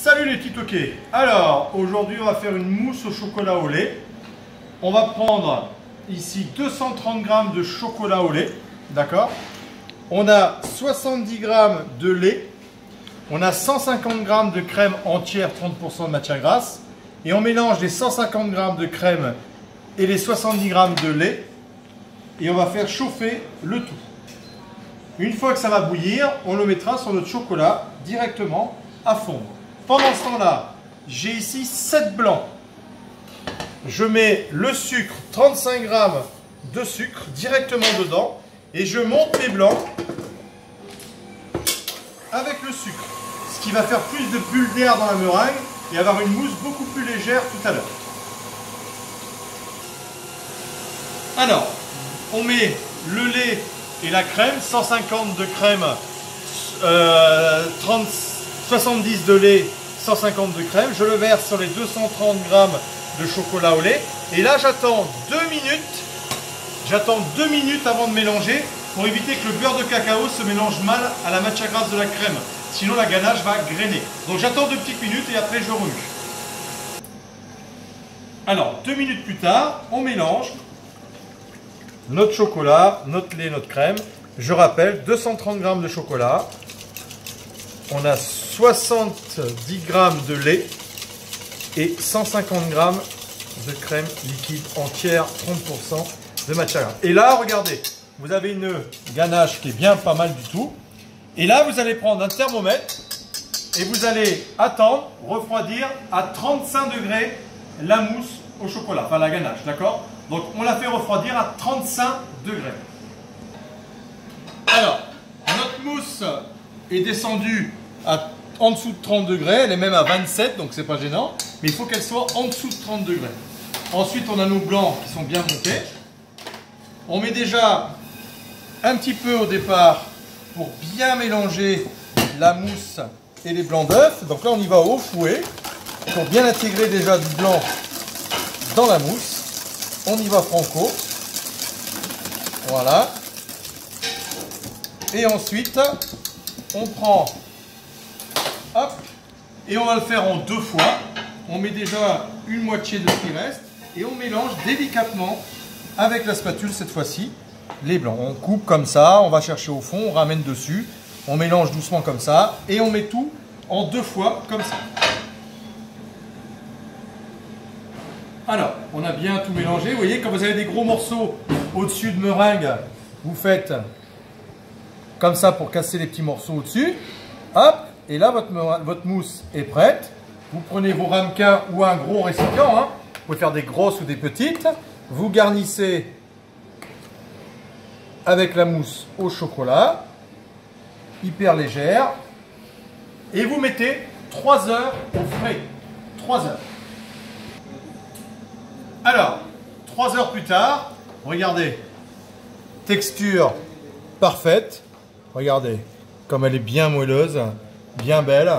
Salut les petits toqués. Alors, aujourd'hui on va faire une mousse au chocolat au lait. On va prendre ici 230 g de chocolat au lait. D'accord. On a 70 g de lait. On a 150 g de crème entière, 30% de matière grasse. Et on mélange les 150 g de crème et les 70 g de lait. Et on va faire chauffer le tout. Une fois que ça va bouillir, on le mettra sur notre chocolat directement à fondre. Pendant ce temps-là, j'ai ici 7 blancs. Je mets le sucre, 35 g de sucre directement dedans et je monte mes blancs avec le sucre. Ce qui va faire plus de bulles d'air dans la meringue et avoir une mousse beaucoup plus légère tout à l'heure. Alors, on met le lait et la crème, 150 de crème, 70 de lait, 150 de crème. Je le verse sur les 230 g de chocolat au lait. Et là, j'attends 2 minutes. J'attends 2 minutes avant de mélanger pour éviter que le beurre de cacao se mélange mal à la matière grasse de la crème. Sinon, la ganache va grainer. Donc, j'attends 2 petites minutes et après, je remue. Alors, 2 minutes plus tard, on mélange notre chocolat, notre lait, notre crème. Je rappelle, 230 g de chocolat. On a 70 g de lait et 150 g de crème liquide entière, 30% de matière grasse. Et là, regardez, vous avez une ganache qui est bien pas mal du tout. Et là, vous allez prendre un thermomètre et vous allez attendre, refroidir à 35 degrés la mousse au chocolat, enfin la ganache, d'accord? Donc, on la fait refroidir à 35 degrés. Alors, notre mousse est descendue en dessous de 30 degrés, elle est même à 27, donc c'est pas gênant, mais il faut qu'elle soit en dessous de 30 degrés. Ensuite, on a nos blancs qui sont bien montés. On met déjà un petit peu au départ pour bien mélanger la mousse et les blancs d'œufs. Donc là, on y va au fouet pour bien intégrer déjà du blanc dans la mousse. On y va franco. Voilà. Et ensuite, on prend, hop, et on va le faire en 2 fois. On met déjà une moitié de ce qui reste et on mélange délicatement avec la spatule cette fois-ci les blancs. On coupe comme ça, on va chercher au fond, on ramène dessus, on mélange doucement comme ça et on met tout en 2 fois comme ça. Alors, on a bien tout mélangé. Vous voyez, quand vous avez des gros morceaux au-dessus de meringue, vous faites comme ça pour casser les petits morceaux au-dessus. Hop, et là, votre mousse est prête. Vous prenez vos ramequins ou un gros récipient. Hein. Vous pouvez faire des grosses ou des petites. Vous garnissez avec la mousse au chocolat, hyper légère. Et vous mettez 3 heures au frais. 3 heures. Alors, 3 heures plus tard, regardez, texture parfaite. Regardez, comme elle est bien moelleuse, bien belle.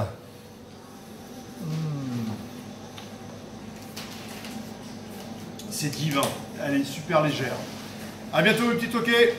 C'est divin, elle est super légère. A bientôt les petits toqués.